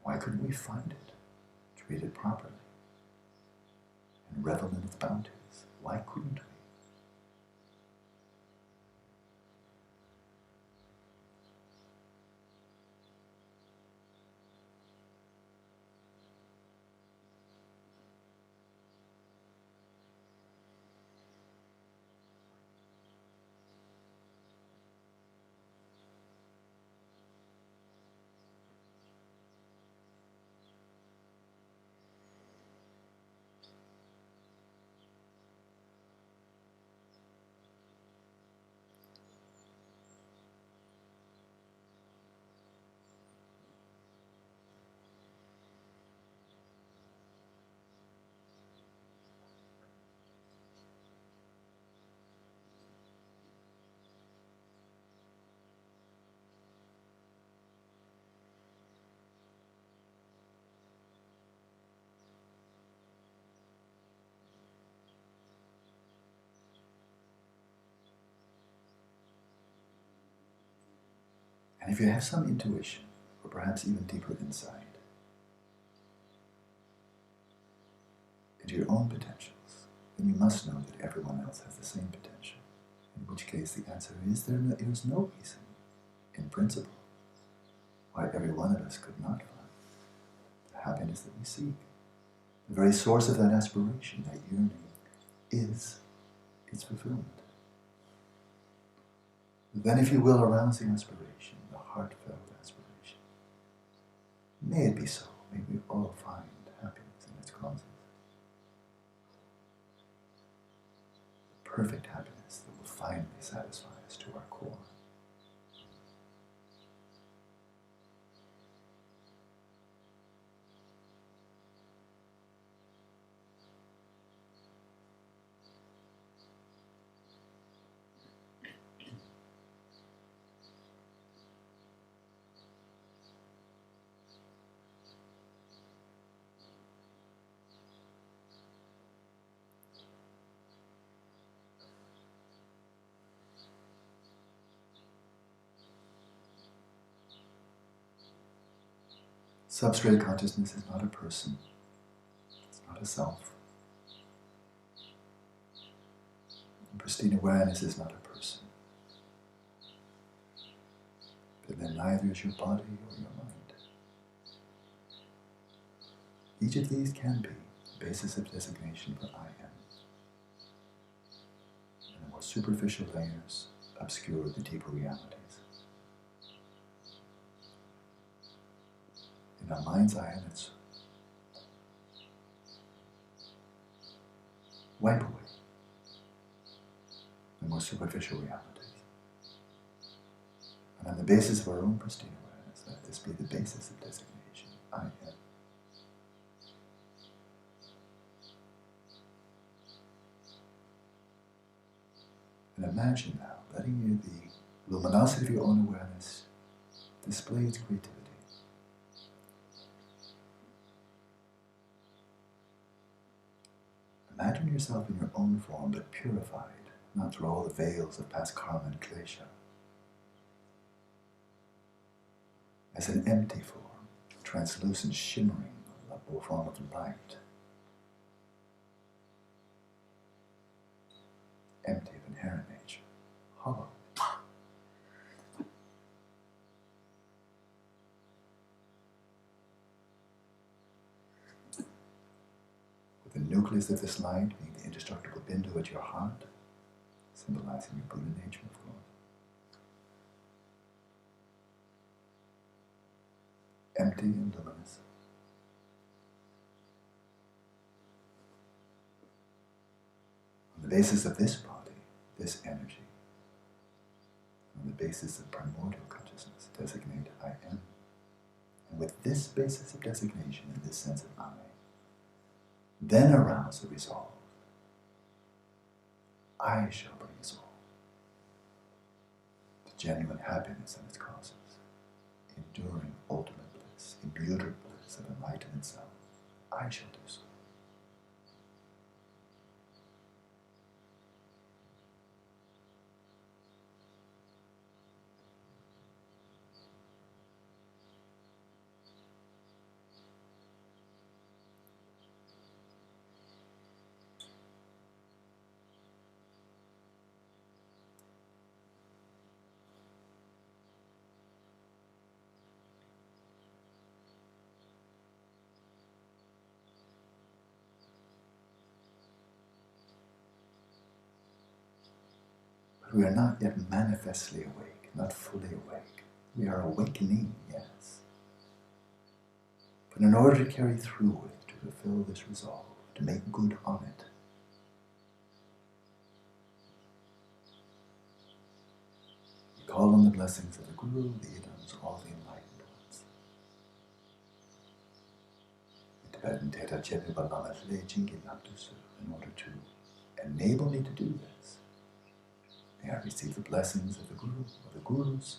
Why couldn't we find it, treat it properly, and revel in its bounties? Why couldn't we? And if you have some intuition, or perhaps even deeper insight into your own potentials, then you must know that everyone else has the same potential. In which case the answer is there is no reason, in principle, why every one of us could not find the happiness that we seek. The very source of that aspiration, that yearning, is its fulfillment. Then, if you will, arouse the aspiration, the heartfelt aspiration. May it be so. May we all find happiness in its causes. The perfect happiness that will finally satisfy us to our core. Substrate consciousness is not a person. It's not a self. And pristine awareness is not a person. But then neither is your body or your mind. Each of these can be the basis of designation for I am. And the more superficial layers obscure the deeper realities. In our mind's eye, let's wipe away the more superficial realities. And on the basis of our own pristine awareness, let this be the basis of designation, I am. And imagine now, letting the luminosity of your own awareness display its creativity. Imagine yourself in your own form, but purified, not through all the veils of past karma and klesha. As an empty form, translucent, shimmering, a form of light. Empty of inherent nature, hollow. The nucleus of this light being the indestructible bindu at your heart, symbolizing your Buddha nature, of course. Empty and luminous. On the basis of this body, this energy, on the basis of primordial consciousness, designate I am. And with this basis of designation and this sense of I, then arouse the resolve. I shall bring us all to genuine happiness and its causes, enduring ultimate bliss, immutable bliss of enlightenment self. I shall do so. We are not yet manifestly awake, not fully awake. We are awakening, yes. But in order to carry through it, to fulfill this resolve, to make good on it, we call on the blessings of the Guru, the Idams, all the enlightened ones. In Tibetan, Teta Chepe Lama in order to enable me to do this. May I receive the blessings of the Guru, of the Gurus,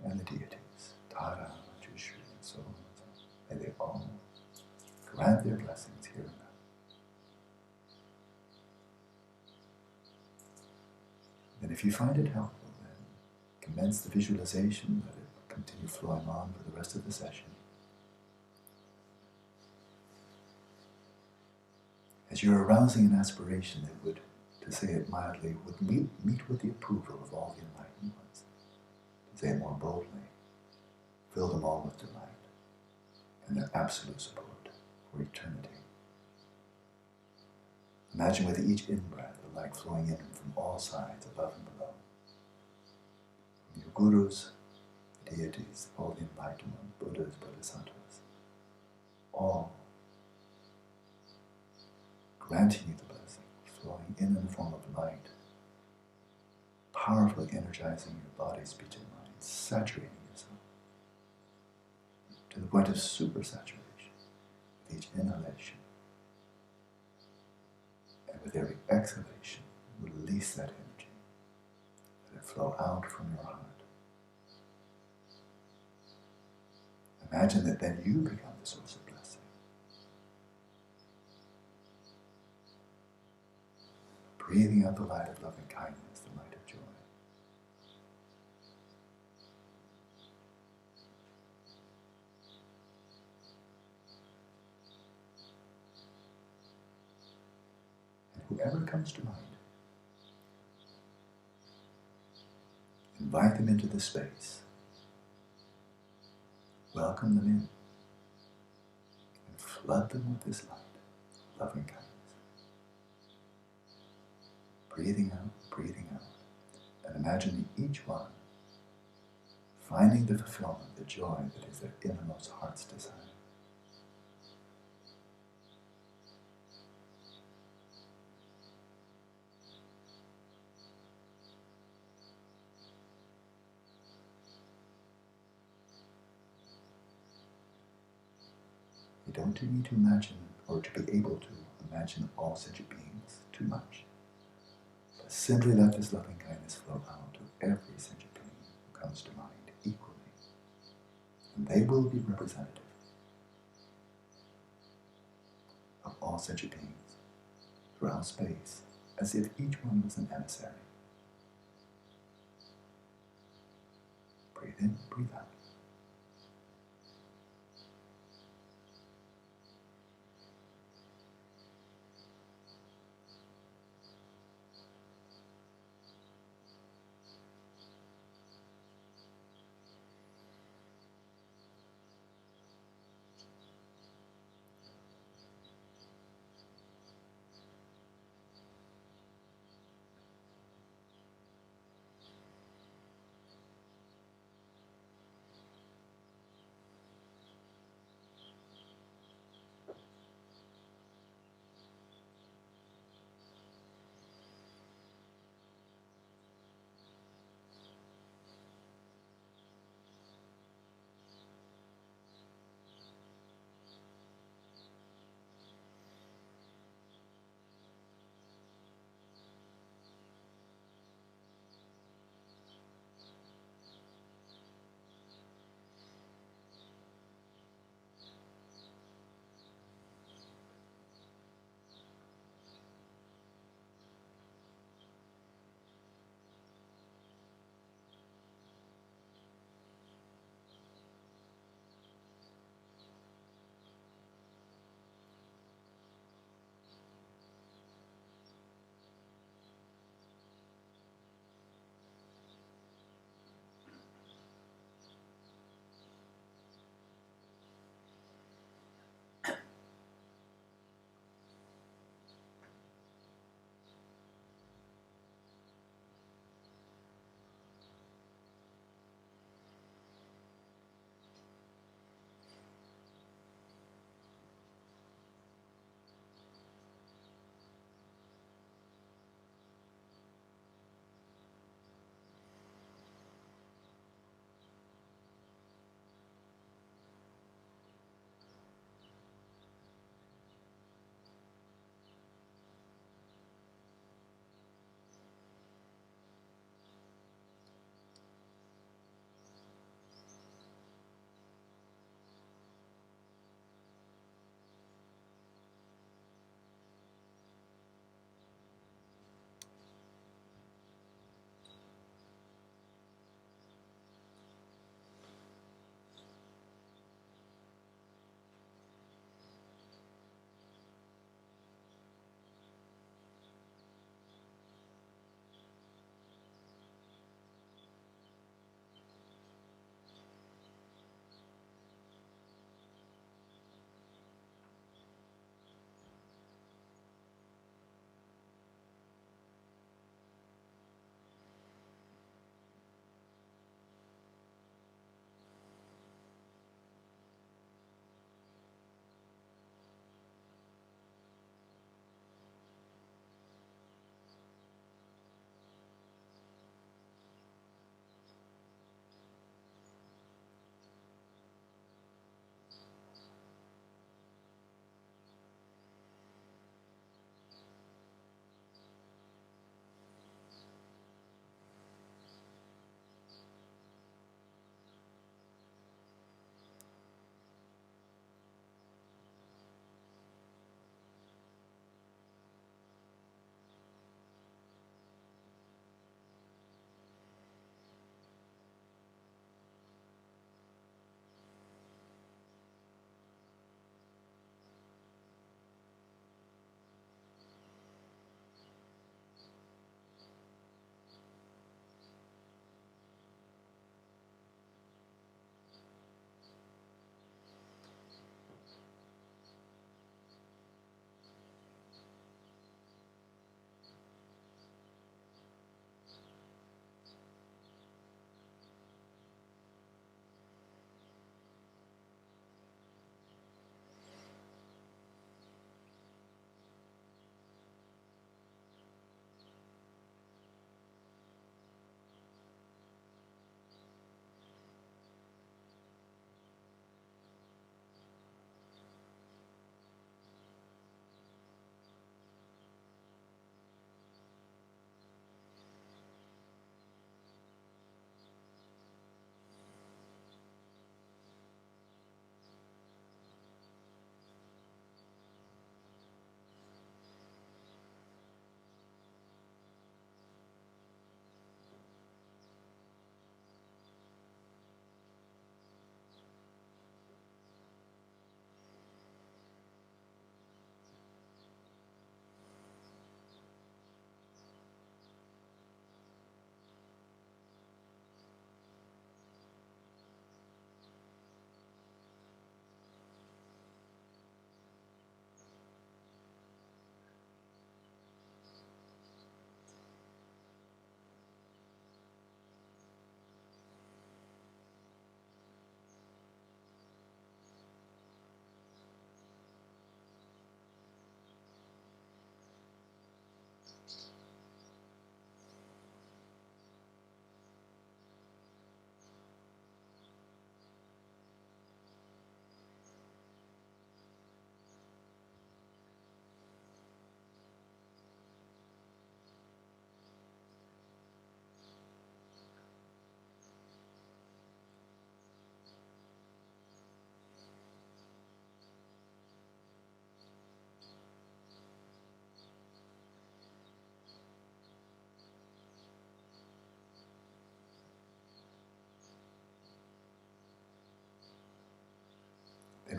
and the deities, Tara, Manjushri, and so on and so on. May they all grant their blessings here and now. Then if you find it helpful, then Commence the visualization, let it continue flowing on for the rest of the session. As you're arousing an aspiration that would, to say it mildly, would meet with the approval of all the enlightened ones. To say it more boldly, fill them all with delight and their absolute support for eternity. Imagine with each in-breath the light flowing in from all sides, above and below. From your gurus, the deities, all the enlightened ones, Buddhas, Bodhisattvas, all granting you the blessing, flowing in the form of light, powerfully energizing your body, speech, and mind, saturating yourself to the point of supersaturation with each inhalation. And with every exhalation, release that energy. Let it flow out from your heart. Imagine that then you become the source of blessing. Breathing out the light of loving kindness, the light of joy. And whoever comes to mind, invite them into the space. Welcome them in. And flood them with this light, loving kindness. Breathing out, and imagine each one finding the fulfillment, the joy that is their innermost heart's desire. You don't need to imagine or to be able to imagine all sentient beings too much. But simply let this loving kindness flow out to every sentient being who comes to mind equally. And they will be representative of all sentient beings throughout space, as if each one was an emissary. Breathe in, breathe out.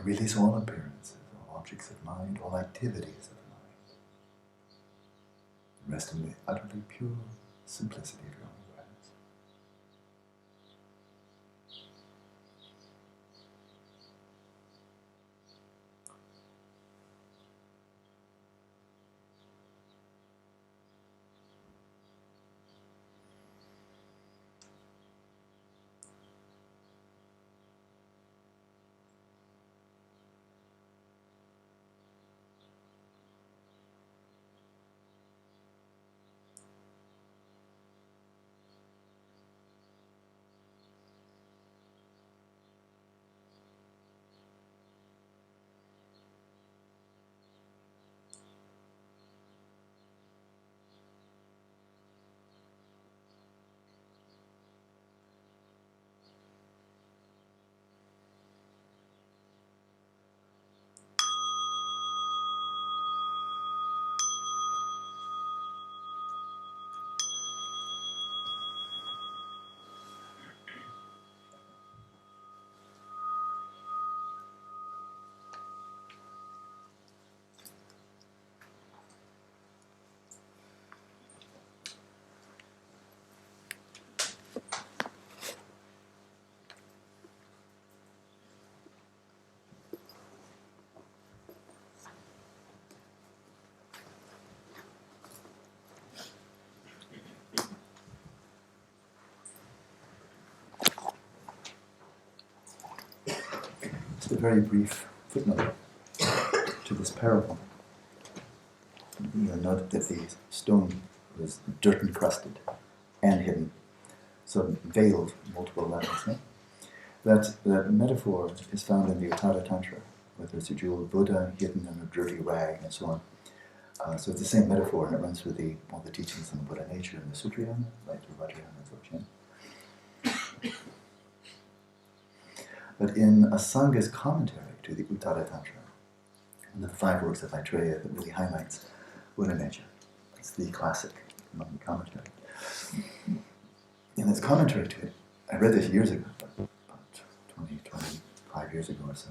release all appearances, all objects of mind, all activities of mind. Rest in the utterly pure simplicity of your own awareness. Just a very brief footnote to this parable. You'll note that the stone was dirt encrusted and hidden, so veiled multiple levels. Eh? That metaphor is found in the Untitled Tantra, where there's a jeweled Buddha hidden in a dirty rag and so on. So it's the same metaphor, and it runs with all the teachings on the Buddha nature in the Sutrayana, like the Vipashyana and Dzogchen. But in a Sangha's commentary to the Untitled Tantra, one of the 5 works of Maitreya that really highlights Buddha nature, it's the classic among the commentary. In its commentary to it, I read this years ago, about 25 years ago or so,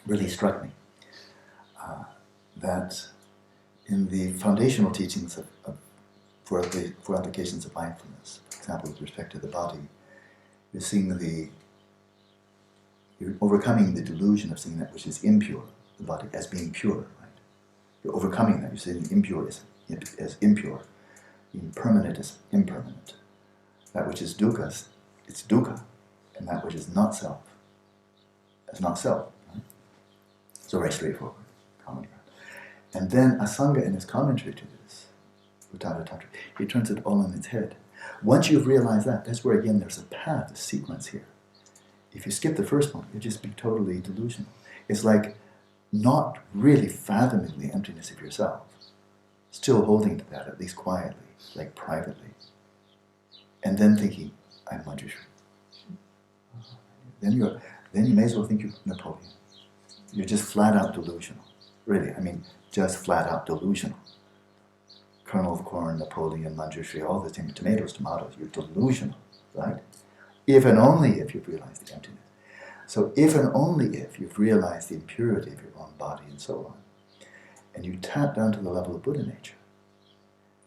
really struck me that in the foundational teachings for applications of mindfulness, for example, with respect to the body, you're overcoming the delusion of seeing that which is impure, the body, as being pure, right? You're overcoming that. You're seeing the impure as impure, the impermanent as impermanent. That which is dukkha, it's dukkha, and that which is not self, is not self. Right? So very straightforward commentary. And then Asanga, in his commentary to this, Untitled Tantra, he turns it all on its head. Once you've realized that, that's where again there's a path, a sequence here. If you skip the first one, you'll just be totally delusional. It's like not really fathoming the emptiness of yourself, still holding to that, at least quietly, like privately, and then thinking, I'm Manjushri. Then you may as well think you're Napoleon. You're just flat out delusional. Really, I mean, just flat out delusional. Kernel of corn, Napoleon, Manjushri, all the tomatoes, you're delusional, right? If and only if you've realized the emptiness. So if and only if you've realized the impurity of your own body and so on, and you tap down to the level of Buddha nature,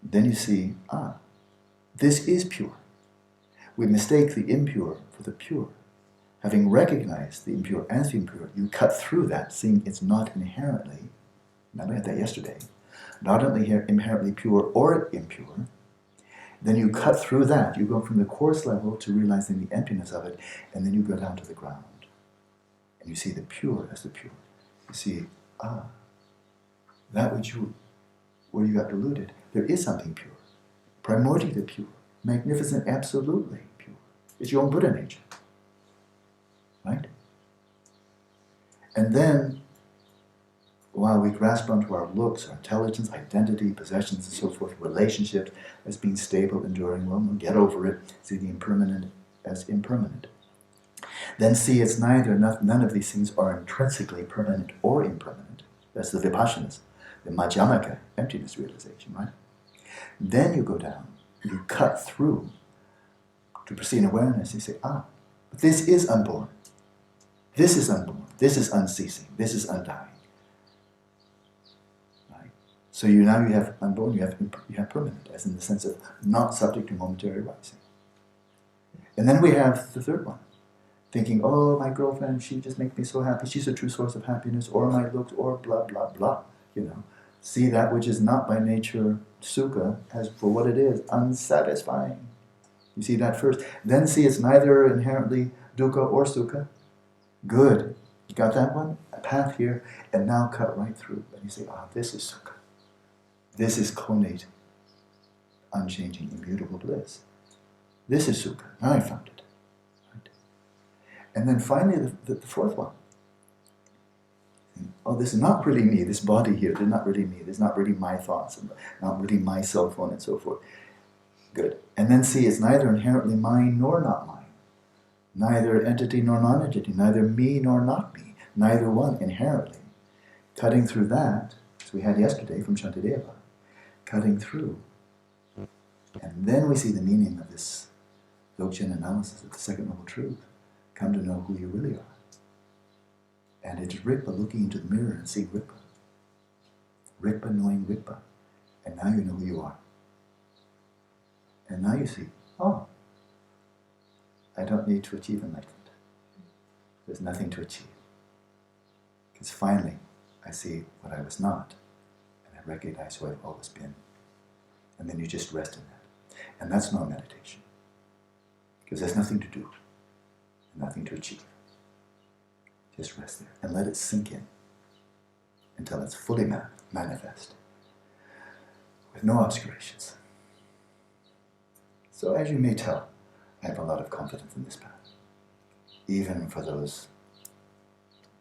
then you see, this is pure. We mistake the impure for the pure. Having recognized the impure as the impure, you cut through that, seeing it's not inherently, and I had that yesterday, not only inherently pure or impure. Then you cut through that. You go from the coarse level to realizing the emptiness of it, and then you go down to the ground. And you see the pure as the pure. You see, that where you got deluded, there is something pure. Primordially pure. Magnificent, absolutely pure. It's your own Buddha nature. Right? And then, while we grasp onto our looks, our intelligence, identity, possessions, and so forth, relationships as being stable, enduring, well, we'll get over it, see the impermanent as impermanent. Then see it's none of these things are intrinsically permanent or impermanent. That's the Vipasyanas, the Madhyamaka, emptiness realization, right? Then you go down, you cut through to pristine awareness, you say, but this is unborn. This is unborn. This is unceasing. This is undying. Right? So you have unborn, you have permanent, as in the sense of not subject to momentary rising. And then we have the third one, thinking, oh, my girlfriend, she just makes me so happy. She's a true source of happiness, or my looks, or blah, blah, blah. See that which is not by nature sukha as for what it is, unsatisfying. You see that first. Then see it's neither inherently dukkha or sukha. Good. You got that one? A path here, and now cut right through. And you say, this is sukha. This is connate, unchanging, immutable bliss. This is sukha. Now I found it. Right? And then finally, the fourth one. This is not really me. This body here, this is not really me. This is not really my thoughts, and not really my cell phone, and so forth. Good. And then see, it's neither inherently mine nor not mine. Neither entity nor non-entity. Neither me nor not me. Neither one inherently. Cutting through that, as we had yesterday from Shantideva, cutting through. And then we see the meaning of this Dzogchen analysis of the second level truth. Come to know who you really are. And it's Rigpa looking into the mirror and seeing Rigpa. Rigpa knowing Rigpa. And now you know who you are. And now you see, I don't need to achieve enlightenment. There's nothing to achieve. Because finally, I see what I was not. And I recognize who I've always been. And then you just rest in that. And that's not meditation. Because there's nothing to do. And nothing to achieve. Just rest there and let it sink in until it's fully manifest with no obscurations. So as you may tell, I have a lot of confidence in this path, even for those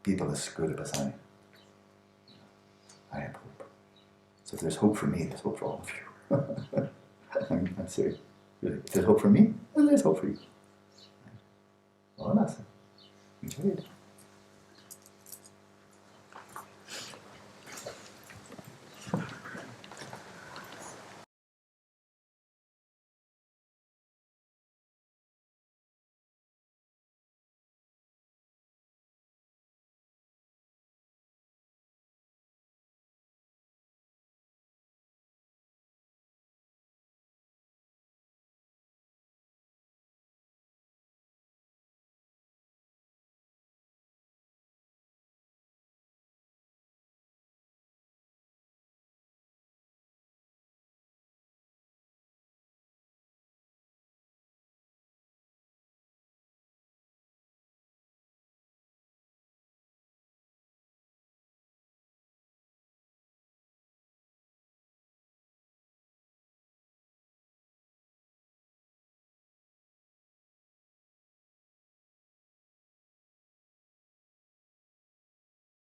people as screwed up as I am. I have hope. So if there's hope for me, there's hope for all of you. I'm serious. Really. If there's hope for me, then there's hope for you. Wallace. Enjoy it.